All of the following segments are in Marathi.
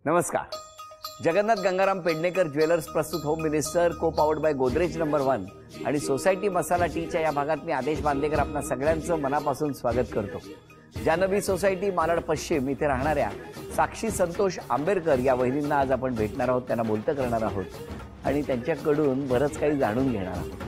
नमस्कार. जगन्नाथ गंगाराम पेडणेकर ज्वेलर्स प्रस्तुत होम मिनिस्टर को पावर्ड बाय गोदरेज नंबर 1 आणि सोसायटी मसाला टीच्या या भागात मी आदेश बांदेकर आपणा सगळ्यांचं मनापासून स्वागत करतो. जानवी सोसायटी मालाड पश्चिम इथे राहणाऱ्या साक्षी संतोष आंबेडकर या वहिनींना आज आपण भेटणार आहोत, त्यांना बोलतं करणार आहोत आणि त्यांच्याकडून बरंच काही जाणून घेणार आहोत.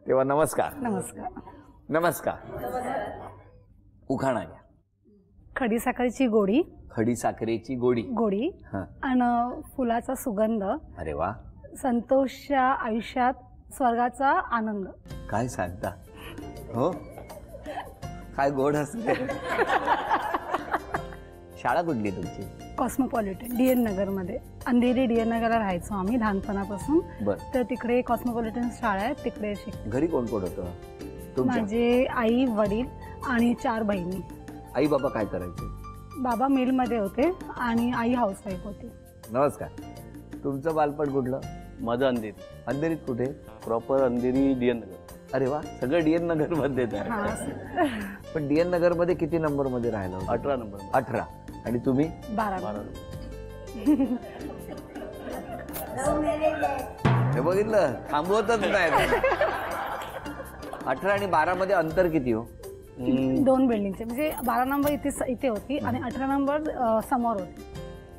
तेव्हा नमस्कार. नमस्कार. नमस्कार. उखाणा घ्या. खडी साखरेची गोडी. खडी साखरेची गोडी. गोडी आणि फुलाचा सुगंध. अरे वा. संतोषच्या आयुष्यात स्वर्गाचा आनंद. काय सांगता हो, काय गोड असते. शाळा कुठली तुमची? कॉस्मोपॉलिटन डीएन नगर मध्ये. अंधेरी डीएन नगरला राहायचो आम्ही लहानपणापासून. तर तिकडे कॉस्मोपॉलिटन शाळा आहे, तिकडे शिकतो. घरी कोण कोण होतं? माझे आई वडील आणि 4 बहिणी. आई बाबा काय करायचे? बाबा मिल मध्ये होते आणि आई हाऊसवाईफ होती. नमस्कार. तुमचं बालपण कुठलं? माझं अंधेरी. अंधेरीत कुठे? प्रॉपर अंधेरी डीएन नगर. अरे वा, सगळं डीएन नगर मध्येच आहे. पण डीएन नगर मध्ये किती नंबर मध्ये राहिला? 18 नंबर. 18. आणि तुम्ही? 12. हे बघितलं, थांबवतच नाही. 18 आणि 12 मध्ये अंतर किती हो? 2 बिल्डिंगचे. म्हणजे 12 नंबर इथे होती आणि 18 नंबर समोर होती.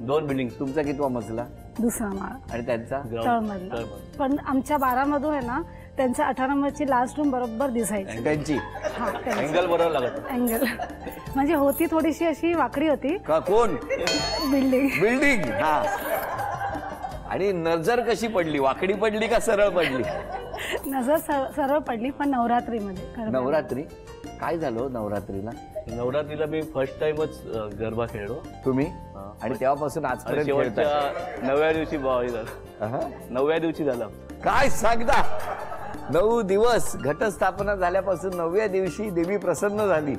2 बिल्डिंग. तुमचा कितवा मजला? दुसरा माळा. आणि त्यांचा? तळमजला. पण आमच्या 12 मधून आहे ना, त्यांच्या 18 नंबरची लास्ट रूम बरोबर दिसायची. त्यांची अँगल बरोबर लागत. अँगल म्हणजे होती थोडीशी अशी वाकडी होती. का? कोण? बिल्डिंग. हा. आणि नजर कशी पडली? वाकडी पडली का सरळ पडली? नजर सरळ पडली, पण नवरात्रीमध्ये. नवरात्री काय झालं? नवरात्रीला मी फर्स्ट टाइमच गरबा खेळलो. तुम्ही? आणि तेव्हापासून आजपर्यंत शेवटच्या 9व्या दिवशी भावी झाला. 9व्या दिवशी झाला. काय सांगता? 9 दिवस घटस्थापना झाल्यापासून 9व्या दिवशी देवी प्रसन्न झाली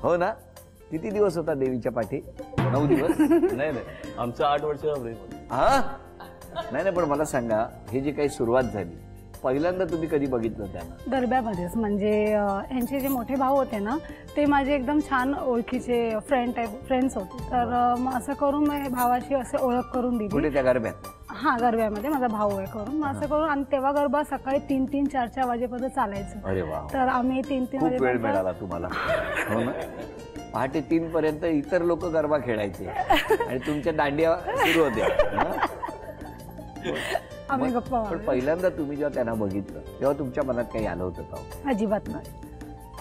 हो ना? किती दिवस होता देवीच्या पाठी? 9 दिवस? नाही, आमचं 8 वर्षाचा प्रेम. हा. नाही, पण मला सांगा, हे जी काही सुरुवात झाली, पहिल्यांदा तुम्ही कधी बघितलं त्यांना? गरब्यामध्येच. म्हणजे ह्यांचे जे मोठे भाऊ होते ना, ते माझे एकदम छान ओळखीचे फ्रेंड्स होते. तर मग असं करून मग भावाशी असे ओळख करून दिली. कुठे? त्या गरब्यात? हा, गरब्यामध्ये माझा भाऊ आहे करून. मग असं करून. आणि तेव्हा गरबा सकाळी 3-3, 4-4 वाजेपर्यंत चालायचं. अरे वा. तर आम्ही 3-3 खूप वेळ मिळाला तुम्हाला हो ना? पहाटे 3 पर्यंत इतर लोक गरबा खेळायचे आणि तुमच्या दांडिया सुरू होत्या. आम्ही गप्पा. पण पहिल्यांदा तुम्ही जेव्हा त्यांना बघितलं तेव्हा तुमच्या मनात काही आलं होतं का? अजिबात नाही.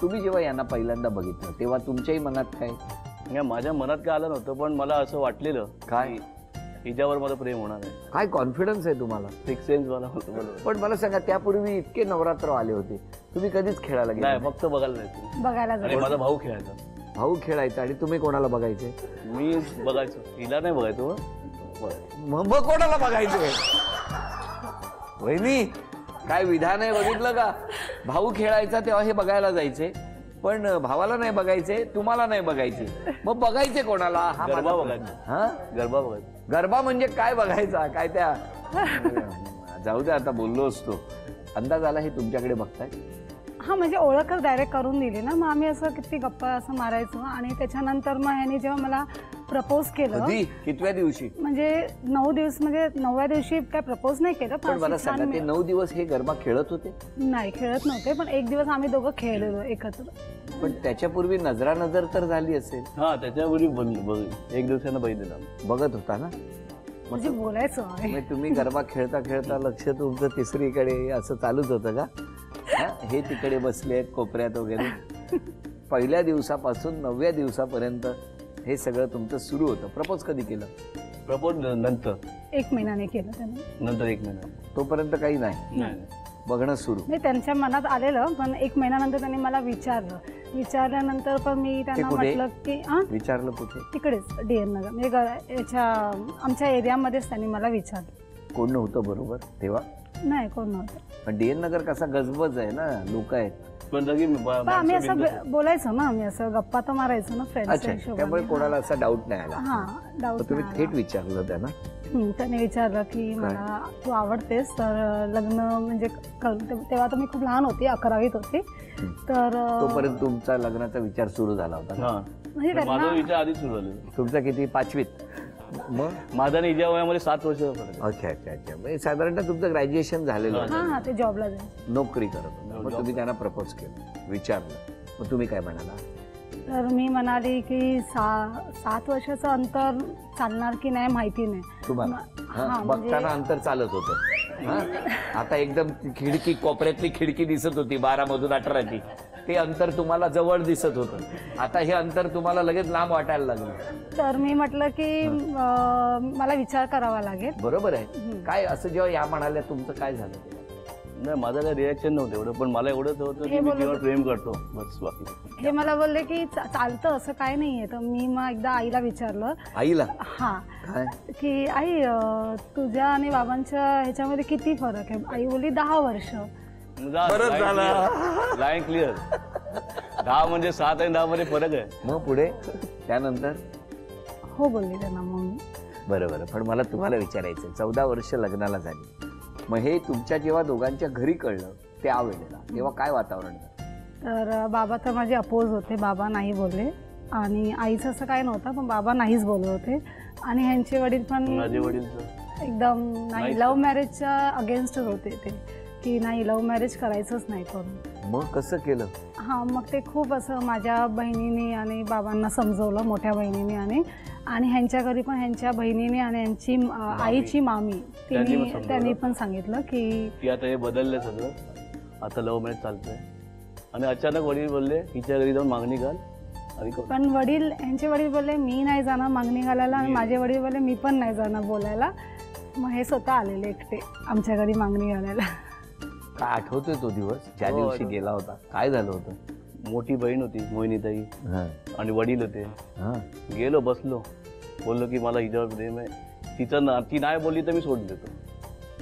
तुम्ही जेव्हा यांना पहिल्यांदा बघितलं तेव्हा तुमच्याही मनात काय? माझ्या मनात काय आलं नव्हतं, पण मला असं वाटलेलं काय हिच्यावर माझं प्रेम होणार आहे. काय कॉन्फिडन्स आहे तुम्हाला? सिक्स सेन्स मला होतं. पण मला सांगा, त्यापूर्वी इतके नवरात्र आले होते, तुम्ही कधीच खेळायला गेले? नाही, फक्त बघायला जायचं. बघायला आणि माझा भाऊ खेळायचा. भाऊ खेळायचा. आणि तुम्ही कोणाला बघायचे? मी बघायचो. हिला नाही बघायचो. मग कोणाला बघायचे? वहिनी काय विधान आहे बघितलं का? भाऊ खेळायचा तेव्हा हे बघायला जायचे, पण भावाला नाही बघायचे, तुम्हाला नाही बघायचे. मग बघायचे कोणाला? गरबा बघायचा. हा, गरबा बघायचा. गरबा म्हणजे काय बघायचा? काय त्या जाऊ दे, आता बोललो असतो. अंदाज आला हे तुमच्याकडे बघताय? हा, म्हणजे ओळखच डायरेक्ट करून दिली ना. मग आम्ही असं किती गप्पा असं मारायचो. आणि त्याच्यानंतर मग ह्याने जेव्हा मला प्रपोज केलं. कितव्या दिवशी? म्हणजे 9 दिवस. म्हणजे 9व्या दिवशी काय प्रपोज नाही केलं. पण मला सांगा, ते 9 दिवस हे गरबा खेळत होते? नाही, खेळत नव्हते. पण एक दिवस आम्ही दोघं खेळलेलो एकत्र. पण त्याच्यापूर्वी नजरानजर तर झाली असेल? हा, त्याच्यापूर्वी एक दिवसानं बघितलं. बघत होता ना? म्हणजे बोलायचं. तुम्ही गरबा खेळता खेळता लक्ष तुमचं तिसरीकडे असं चालूच होतं का? हे तिकडे बसले आहेत कोपऱ्यात वगैरे. पहिल्या दिवसापासून 9व्या दिवसापर्यंत हे सगळं तुमचं सुरू होतं. प्रपोज कधी केलं? प्रपोज नंतर 1 महिन्याने केलं त्याने. नंतर 1 महिना. तोपर्यंत काही नाही, बघणं सुरू. नाही, त्यांच्या मनात आलेलं. पण 1 महिन्यानंतर त्यांनी मला विचारल्यानंतर पण मी त्यांना म्हटलं की विचारलं कुठे? तिकडेच डीएन नगर. म्हणजे याच्या आमच्या एरियामध्येच त्यांनी मला विचारलं. कोण नव्हतं बरोबर तेव्हा? नाही, कोण नव्हतं. पण डीएन नगर कसा गजबज आहे ना, लोक आहेत. पण आम्ही असं बोलायचो ना, आम्ही असं गप्पा तर मारायचो ना फ्रेंड्स. त्यामुळे कोणाला असा डाऊट नाही आला. हा, डाऊट. तुम्ही थेट विचारलं त्यांना? त्याने विचारलं की मला तू आवडतेस तर लग्न म्हणजे तेव्हा तर मी खूप लहान होती, 11वीत होती. तर तोपर्यंत तुमचा लग्नाचा विचार सुरू झाला होता का? म्हणजे माझा त्यांना विचार आधीच सुरू झाले. तुमचा किती 5वीत? मग माझा आणि हिच्या वयामध्ये 7 वर्ष फरक आहे. अच्छा अच्छा अच्छा. म्हणजे साधारणतः तुमचं ग्रॅज्युएशन झालेलं होतं, हां ते जॉबला जाईल. नोकरी करत होता. मग तुम्ही त्यांना प्रपोज केलं, विचारलं, मग तुम्ही काय म्हणाला? तर मी म्हणाली की 7 वर्षाचं अंतर चालणार की नाही माहिती नाही तुम्हाला हां, बघताना अंतर चालत होतं. आता एकदम खिडकी, कोपऱ्यातली खिडकी दिसत होती 12 मधून 18ची, ते अंतर तुम्हाला जवळ दिसत होतं. आता हे अंतर तुम्हाला लगेच लांब वाटायला लागलं. तर मी म्हटलं की मला विचार करावा लागेल. बरोबर आहे. काय असं जेव्हा या म्हणाल्या तुमचं काय झालं? नाही, माझं काही रिॲक्शन नव्हतं एवढं, पण मला एवढंच होतं की मी तिच्यावर प्रेम करतो बस, बाकी हे मला बोलले की चालतं असं काय नाहीये. तर मी मग एकदा आईला विचारलं. आईला? हा की आई तुझ्या आणि बाबांच्या ह्याच्यामध्ये किती फरक आहे? आई बोलली 10 वर्ष. बरं झालं, लाईन क्लिअर. 10 म्हणजे 7 आणि 10 मध्ये फरक आहे. मग पुढे त्यानंतर? हो बोलली त्यांना. मग बरं. पण मला तुम्हाला विचारायचं, 14 वर्ष लग्नाला झाली, मग हे तुमच्या जेव्हा दोघांच्या घरी कळलं त्यावेळेला तेव्हा काय वातावरण? तर बाबा तर माझे अपोज होते, बाबा नाही बोलले. आणि आईचं असं काय नव्हतं, पण बाबा नाहीच बोलत होते. आणि ह्यांचे वडील पण माझे वडील एकदम नाही, लव्ह मॅरेजच्या अगेन्स्ट होते ते, की नाही लव्ह मॅरेज करायचंच नाही करून. मग कसं केलं? हां, मग ते खूप असं माझ्या बहिणीने आणि बाबांना समजवलं, मोठ्या बहिणीने. आणि ह्यांच्या घरी पण ह्यांच्या बहिणीने आणि यांची आईची मामी त्यांनी पण सांगितलं की आता हे बदललं सगळं, आता लव्ह मॅरेज चालतंय. आणि अचानक वडील बोलले हिच्या घरी जाऊन मागणी घाल. पण यांचे वडील बोलले मी नाही जाणार मागणी घालायला, आणि माझे वडील बोलले मी पण नाही जाणार बोलायला. मग हे स्वतः आलेले एकटे आमच्या घरी मागणी घालायला. काय आठवतोय तो दिवस ज्या दिवशी गेला होता? काय झालं होतं? मोठी बहीण होती मोहिनीताई आणि वडील होते. गेलो, बसलो, बोललो की मला हिच्यावर प्रेम आहे. ती नाही बोलली तर मी सोडून देतो.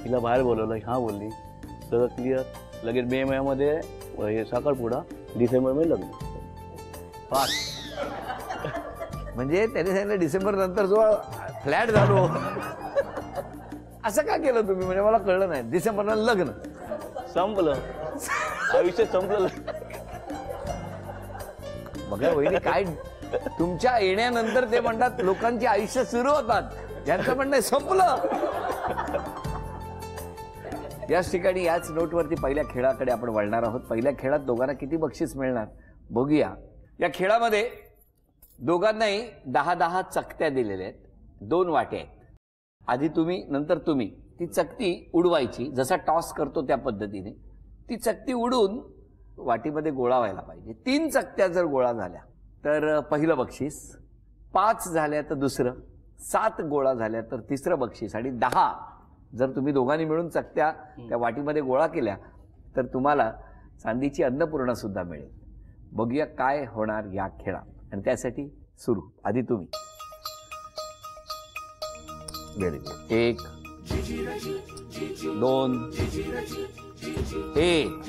तिला बाहेर बोलवलं, हा बोलली, सगळं क्लिअर. लगेच मे महिन्यामध्ये हे साखरपुडा, डिसेंबरमध्ये लग्न. म्हणजे त्यांनी सांगितलं डिसेंबर नंतर जो फ्लॅट झालो. असं का केलं तुम्ही? म्हणजे मला कळलं नाही. डिसेंबरला लग्न संपलं, आयुष्य संपलं. बघा वहिनी, काय तुमच्या येण्यानंतर ते म्हणतात लोकांची आयुष्य सुरू होतात, यांचं म्हणणं संपलं. याच ठिकाणी याच नोटवरती पहिल्या खेळाकडे आपण वळणार आहोत. पहिल्या खेळात दोघांना किती बक्षीस मिळणार बघूया. या खेळामध्ये दोघांनाही 10-10 चकत्या दिलेल्या आहेत, 2 वाटे आहेत. आधी तुम्ही, नंतर तुम्ही. ती चकती उडवायची, जसा टॉस करतो त्या पद्धतीने. ती चकती उडून वाटीमध्ये गोळा व्हायला पाहिजे. 3 चकत्या जर गोळा झाल्या तर पहिलं बक्षीस, 5 झाल्या तर दुसरं, 7 गोळा झाल्या तर तिसरं बक्षीस, आणि 10 जर तुम्ही दोघांनी मिळून चकत्या त्या वाटीमध्ये गोळा केल्या तर तुम्हाला चांदीची अन्नपूर्णा सुद्धा मिळेल. बघूया काय होणार या खेळात. आणि त्यासाठी सुरू, आधी तुम्ही. Very good. 1 2 1.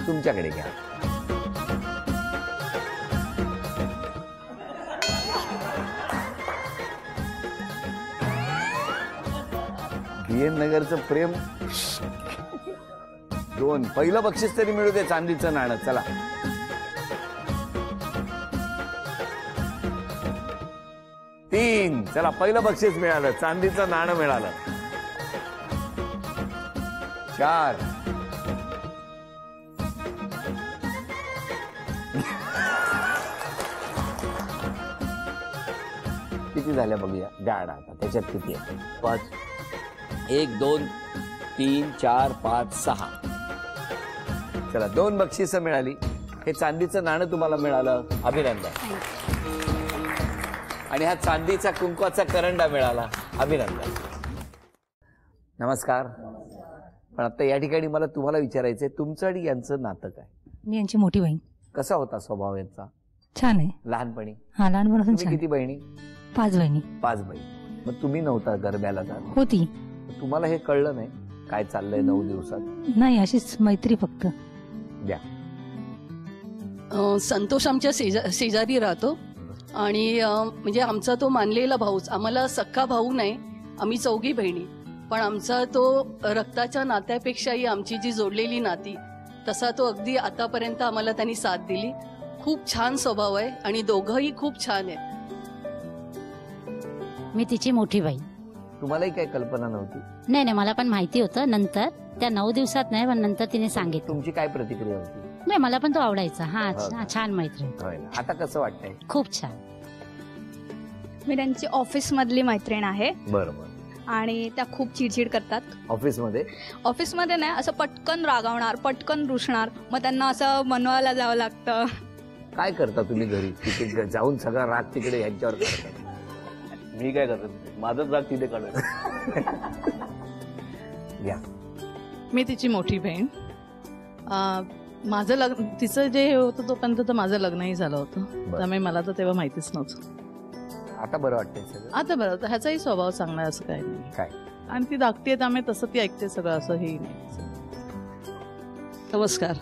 तुमच्याकडे घ्या. नगरचं प्रेम. 2. पहिलं बक्षीस तरी मिळू दे, चांदीचं नाणं. चला. 3. चला, पहिलं बक्षीस मिळालं, चांदीचं नाणं मिळालं. 4. किती झाल्या बघूया. गाडा आता त्याच्यात किती आहे? 5. 1 2 3 4 5 6. चला, 2 बक्षिसं मिळाली. हे चांदीचं नाणं तुम्हाला मिळालं, अभिनंदन. आणि हा चांदीचा कुंकवाचा करंडा मिळाला, अभिनंदन. नमस्कार. पण आता या ठिकाणी मला तुम्हाला विचारायचंय, तुमचं आणि यांचं नातं काय? मी यांची मोठी बहीण. कसा होता स्वभाव यांचा? छान आहे. लहानपणी? हा, लहानपणापासून तुम्ही छान. किती बहिणी? 5 बहिणी 5 बहीण. मग तुम्ही नव्हता गरब्याला जात? होती. तुम्हाला हे कळलं नाही काय चाललंय 9 दिवसात? नाही, अशीच मैत्री फक्त. द्या. संतोष आमच्या शेजारी राहतो आणि म्हणजे आमचा तो मानलेला भाऊच. आम्हाला सख्खा भाऊ नाही, आम्ही 4 बहिणी, पण आमचा तो रक्ताच्या नात्यापेक्षाही आमची जी जोडलेली नाती, तसा तो अगदी आतापर्यंत आम्हाला त्यांनी साथ दिली. खूप छान स्वभाव आहे आणि दोघंही खूप छान आहेत. मी तिची मोठी बहीण. तुम्हालाही काही कल्पना नव्हती? नाही, मला पण माहिती होतं. नंतर त्या 9 दिवसात नाही, पण नंतर तिने सांगितलं. तुमची काय प्रतिक्रिया होती? नाही, मला पण तो आवडायचा. हा, हो का? छान मैत्रीण. होय ना. आता कसं वाटतंय? खूप छान. मी त्यांची ऑफिस मधली मैत्रीण आहे बरोबर. आणि त्या खूप चिडचिड करतात. ऑफिसमध्ये? ऑफिसमध्ये नाही, असं पटकन रागावणार, पटकन रुसणार, मग त्यांना असं मनवायला जावं लागतं. काय करता तुम्ही घरी? तिथे जाऊन सगळा राग तिकडे यांच्यावर करता? मी काय करत, माझंच राग तिथे काढायचं. घ्या. मी तिची मोठी बहीण. माझं लग्न, तिचं जे होतं तोपर्यंत तर माझं लग्नही झालं होतं, त्यामुळे मला तर तेव्हा माहितीच नव्हतं. आता बरं वाटतंय सगळं? आता बरं, तर ह्याचाही स्वभाव चांगला आहे असं काही नाही. काय? आणि ती धाकटी आहे त्यामुळे तसं ती ऐकते सगळं, असंही नाही. नमस्कार.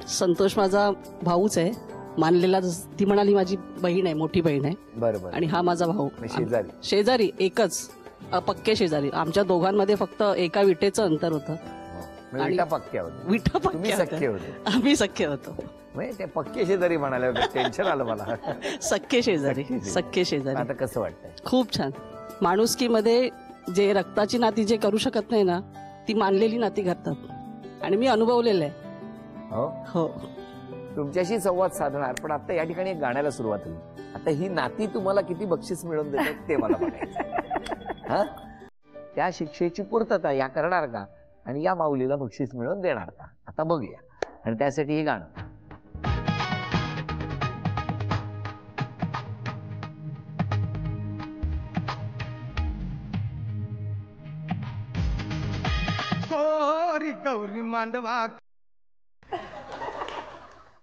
संतोष माझा भाऊच आहे, मानलेला. ती म्हणाली माझी बहीण आहे, मोठी बहीण आहे. बरोबर. आणि हा माझा भाऊ. शेजारी? शेजारी, एकच पक्के शेजारी. आमच्या दोघांमध्ये फक्त एका विटेचं अंतर होतं. विटा पक्क्या होत्या? विटा तुम्ही पक्क्या सख्खे होत्या. होते? आम्ही सख्खे होतो. म्हणजे ते पक्के शेजारी म्हणाले होते, टेन्शन आलं मला. सख्खे शेजारी, सख्खे शेजारी. आता कसं वाटतंय? खूप छान. माणुसकीमध्ये जे रक्ताची नाती जे करू शकत नाही ना, ती मानलेली नाती करतात आणि मी अनुभवलेलं आहे. हो हो. तुमच्याशी संवाद साधणार, पण आता या ठिकाणी एक गाण्याला सुरुवात होईल. आता ही नाती तुम्हाला किती बक्षीस मिळवून देतात ते मला बघायचं. हा, त्या शिक्षेची पूर्तता या करणार का आणि या माऊलीला बक्षीस मिळवून देणार का, आता बघूया. आणि त्यासाठी हे गाणं. गौरी मांडवा.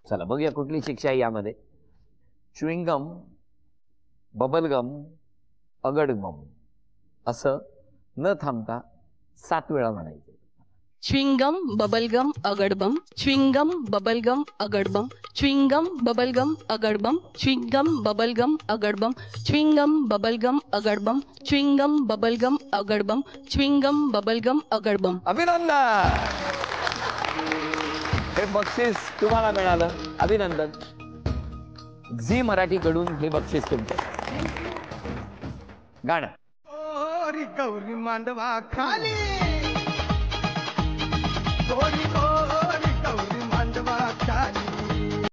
चला बघूया कुठली शिक्षा आहे यामध्ये. च्युइंगम, बबलगम, अगडगम असं न थांबता 7 वेळा म्हणायचं. च्विंगम बबलगम अगडबम, च्विंगम बबलगम अगडबम, च्विंगम बबलगम अगडबम, च्विंगम बबलगम अगडबम, च्विंगम बबलगम अगडबम, च्विंगम बबलगम अगडबम, च्विंगम बबलगम अगडबम. अभिनंदन. हे बक्षीस तुम्हाला मिळालं, अभिनंदन. झी मराठी कडून हे बक्षीस तुमचं. गाणं. गौरी मांडवा खाली. गौरी गौरी मांडवा खाली.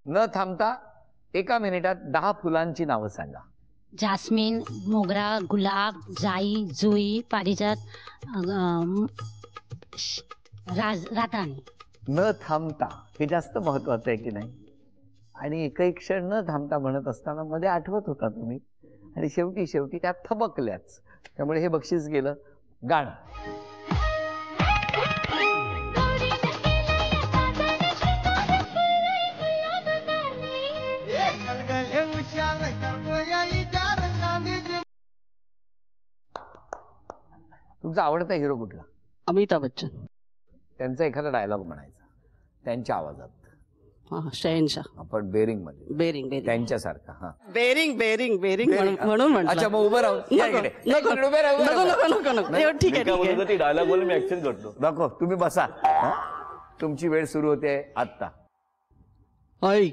न थांबता 1 मिनिटात 10 फुलांची नावं सांगा. जास्मिन, मोगरा, गुलाब, जाई, जुई, पारिजात, राताणी. न थांबता हे जास्त महत्वाचं आहे की नाही? आणि एकही क्षण न थांबता म्हणत असताना मध्ये आठवत होता तुम्ही, आणि शेवटी त्या थबकल्याच, त्यामुळे हे बक्षीस गेलं. गाणं. तुमचा आवडता हिरो कुठला? अमिताभ बच्चन. त्यांचा एखादा डायलॉग म्हणायचा त्यांच्या आवाजात. शहनशाह. आपण बेरिंग मध्ये. बेरिंग त्यांच्यासारखा. हा, बेरिंग बेरिंग बेरिंग म्हणून म्हटलं. अच्छा, मग उभं राहून या इकडे. नको ठीक आहे. ती डायलॉग बोलून मी ऍक्सेंट करतो. नको, तुम्ही बसा. तुमची वेळ सुरू होते आता. आई,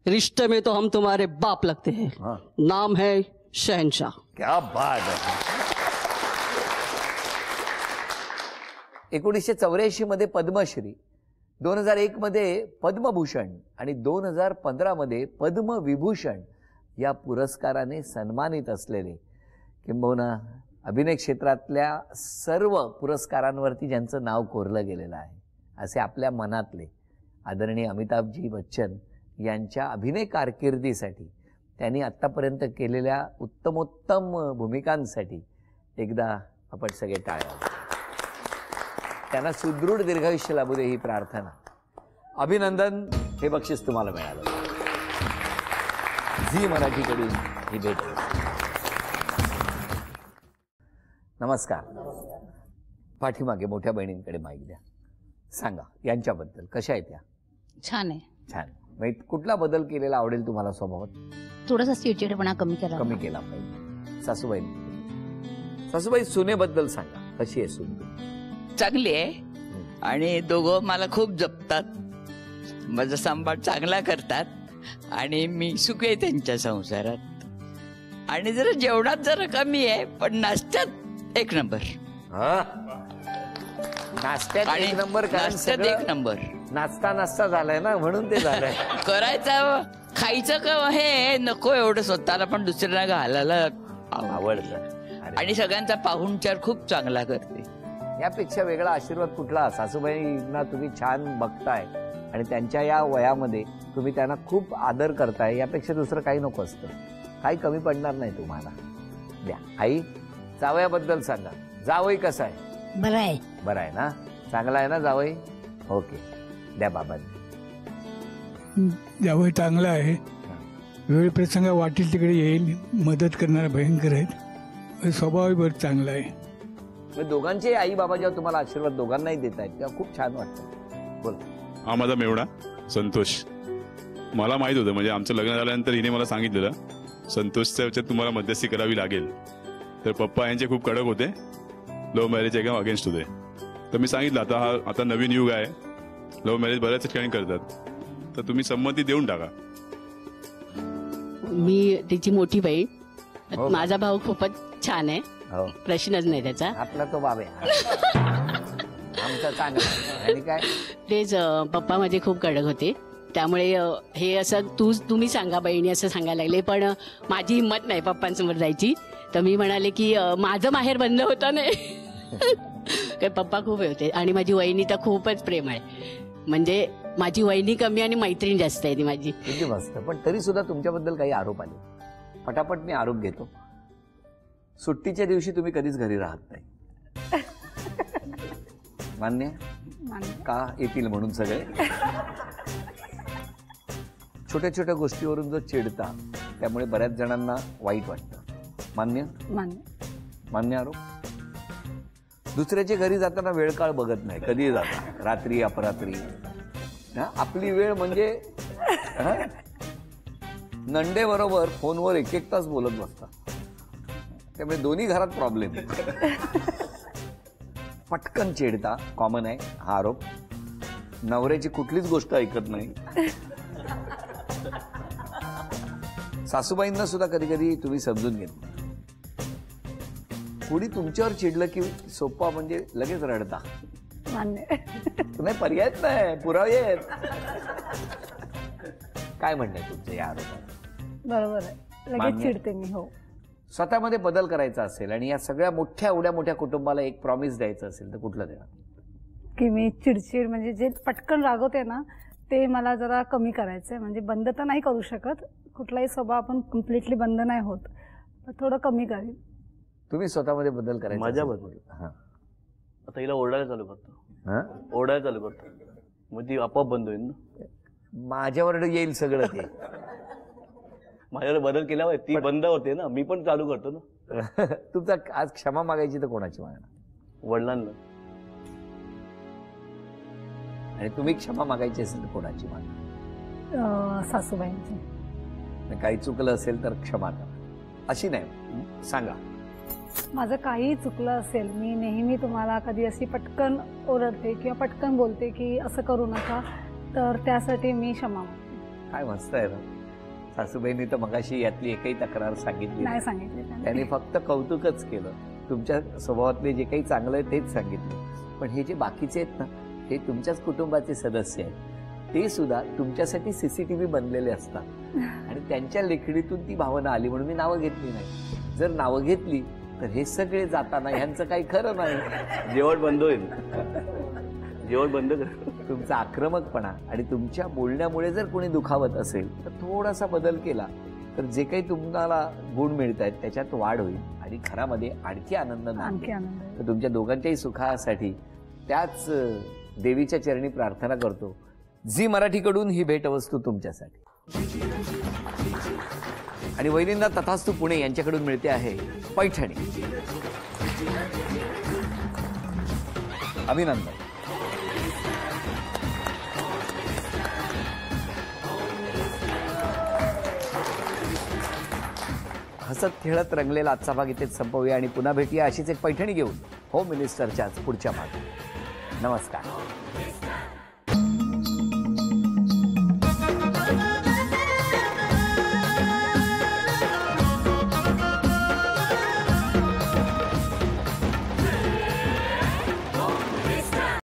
रिश्ते में तो हम तुम्हारे बाप लगते हैं. नाम है शहनशाह. क्या बात है. 1984 मध्ये पद्मश्री, 2001 मध्ये पद्मभूषण आणि 2015 मध्ये पद्मविभूषण या पुरस्काराने सन्मानित असलेले, किंबहुना अभिनय क्षेत्रातल्या सर्व पुरस्कारांवरती ज्यांचं नाव कोरलं गेलेलं आहे, असे आपल्या मनातले आदरणीय अमिताभजी बच्चन यांच्या अभिनय कारकिर्दीसाठी, त्यांनी आत्तापर्यंत केलेल्या उत्तमोत्तम भूमिकांसाठी एकदा आपण सगळे टाळ्या. त्यांना सुदृढ दीर्घायुष्य लाभू दे ही प्रार्थना. अभिनंदन. हे बक्षीस तुम्हाला मिळालं. झी मराठीकडून ही भेट. नमस्कार. पाठीमागे मोठ्या बहिणींकडे माईक द्या. सांगा यांच्याबद्दल, कशा आहेत त्या? छान आहे. छान. म्हणजे कुठला बदल केलेला आवडेल तुम्हाला स्वभावात? थोडासा चिडचिडपणा कमी करा. कमी केला पाहिजे. सासूबाई सुनेबद्दल सांगा, कशी आहे सून? चांगली आहे आणि दोघं मला खूप जपतात, माझा सांभाळ चांगला करतात आणि मी सुखी आहे त्यांच्या संसारात. आणि जरा जेवणात जरा कमी आहे पण नाश्त्यात एक नंबर. नाश्त्यात आणि एक नंबर. नाश्त्यात एक नंबर. नाश्ता झालाय ना, म्हणून ते झालंय. करायचं खायचं का हे नको एवढं, स्वतःला पण दुसऱ्यांना घालायला आवडतं. आणि सगळ्यांचा पाहुणचार खूप चांगला करते. यापेक्षा वेगळा आशीर्वाद कुठला? सासूबाईंना तुम्ही छान बघताय आणि त्यांच्या या वयामध्ये तुम्ही त्यांना खूप आदर करताय, यापेक्षा दुसरं काही नको असतं. काही कमी पडणार नाही तुम्हाला. द्या. आई, जावयाबद्दल सांगा. जावई कसा आहे? बरं आहे. बरं आहे ना? चांगला आहे ना जावई? ओके. द्या बाबा. जावई चांगला आहे, वेळ प्रसंग वाटेल तिकडे येईल, मदत करणारा भयंकर आहेत, स्वभावही बरं चांगला आहे. दोघांचे आई बाबा जेव्हा तुम्हाला आशीर्वाद दोघांनाही देत आहेत तेव्हा खूप छान वाटतं. बोल. हा माझा मेवणा संतोष. मला माहित होतं, म्हणजे आमचं लग्न झाल्यानंतर हिने मला सांगितलेलं संतोषच्या याच्यात तुम्हाला मध्यस्थी करावी लागेल. तर पप्पा यांचे खूप कडक होते, लव्ह मॅरेज एकदम अगेन्स्ट होते. तर मी सांगितलं आता नवीन युग आहे, लव्ह मॅरेज बऱ्याच ठिकाणी करतात, तर तुम्ही संमती देऊन टाका. मी तिची मोठी बहीण. माझा भाऊ खूपच छान आहे, प्रश्नच नाही त्याचा. आपला तो बाब आहे आमचा चांगला. आणि काय तेच पप्पा माझे खूप कडक होते, त्यामुळे हे असं तुम्ही सांगा बहिणी असं सांगायला लागले. पण माझी हिंमत नाही पप्पांसमोर जायची, तर मी म्हणाले की माझं माहेर बंद होतं नाही. काय पप्पा खूप होते. आणि माझी वहिनी तर खूपच प्रेम आहे, म्हणजे माझी वहिनी कमी आणि मैत्रीण जास्त आहे ती माझी. किती मस्त. पण तरी सुद्धा तुमच्याबद्दल काही आरोप आले. पटापट मी आरोप घेतो. सुट्टीच्या दिवशी तुम्ही कधीच घरी राहत नाही. मान्य? का? येतील म्हणून सगळे. छोट्या छोट्या गोष्टीवरून जो चिडता, त्यामुळे बऱ्याच जणांना वाईट वाटतं. मान्य? मान्य आरोप. दुसऱ्याच्या घरी जाताना वेळ काळ बघत नाही, कधी जाता, रात्री अपरात्री. आपली वेळ म्हणजे नंडे बरोबर फोनवर एक तास बोलत बसता, त्यामुळे दोन्ही घरात प्रॉब्लेम. पटकन चिडता, कॉमन आहे हा आरोप. नवऱ्याची कुठलीच गोष्ट ऐकत नाही. सासूबाईंना सुद्धा कधी कधी तुम्ही समजून घेत नाही. कुणी तुमच्यावर चिडलं की सोपा म्हणजे लगेच रडता. नाही, पर्यायच नाही, पुरावे आहेत. काय म्हणणं आहे तुमचं या आरोपात? बरोबर आहे, लगेच चिडते मी. हो. स्वतःमध्ये बदल करायचा असेल आणि या सगळ्या एवढ्या मोठ्या कुटुंबाला एक प्रॉमिस द्यायचं असेल तर कुठलं देणार? की मी चिडचिड म्हणजे जे पटकन रागवते ना ते मला जरा कमी करायचंय. म्हणजे बंद तर नाही करू शकत, कुठलाही स्वभाव आपण कम्प्लिटली बंद नाही होत, पण थोडं कमी करेल. तुम्ही स्वतःमध्ये बदल करायचा? माझ्याबद्दल आता हिला ओरडायला चालू करतो, ओरडायला चालू करतो, मग ती आपोआप बंद होईल ना. माझ्यावर येईल सगळं ते. माझ्यावर बदल केल्यावर ती बंद होते ना, मी पण चालू करतो ना. तुमचा आज क्षमा मागायची तर कोणाची मागणार? वडिलांना. आणि तुम्ही क्षमा मागायची असेल तर कोणाची मागणार? सासूबाईंची. काही चुकलं असेल तर क्षमा करा अशी नाही, सांगा. माझं काही चुकलं असेल, मी नेहमी तुम्हाला कधी अशी पटकन ओरडते किंवा पटकन बोलते की असं करू नका, तर त्यासाठी मी क्षमा मागते. काय मस्त आहे ना. सासूबाईंनी तर मगाशी यातली एकही तक्रार सांगितली नाही सांगितली. त्यांनी फक्त कौतुकच केलं. तुमच्या स्वभावातले जे काही चांगलं आहे तेच सांगितलं. पण हे जे बाकीचे आहेत ना, हे तुमच्याच कुटुंबाचे सदस्य आहेत. ते सुद्धा तुमच्यासाठी सीसीटीव्ही बनलेले असतात आणि त्यांच्या लेखणीतून ती भावना आली म्हणून मी नावं घेतली नाही. जर नावं घेतली तर हे सगळे जाताना ह्यांचं काही खरं नाही. जेवण बंद होईल, जेवण बंद कर. तुमचा आक्रमकपणा आणि तुमच्या बोलण्यामुळे जर कोणी दुखावत असेल तर थोडासा बदल केला तर जे काही तुम्हाला गुण मिळत आहेत त्याच्यात वाढ होईल आणि घरामध्ये आणखी आनंद नांदेल. तर तुमच्या दोघांच्याही सुखासाठी त्याच देवीच्या चरणी प्रार्थना करतो. झी मराठीकडून ही भेटवस्तू तुमच्यासाठी. आणि वहिनींना तथास्तु पुणे यांच्याकडून मिळते आहे पैठणी. अभिनंदन. हसत खेळत रंगलेला आजचा भाग इथेच संपवूया आणि पुन्हा भेटूया अशीच एक पैठणी घेऊन होम मिनिस्टरच्याच पुढच्या भागात. नमस्कार.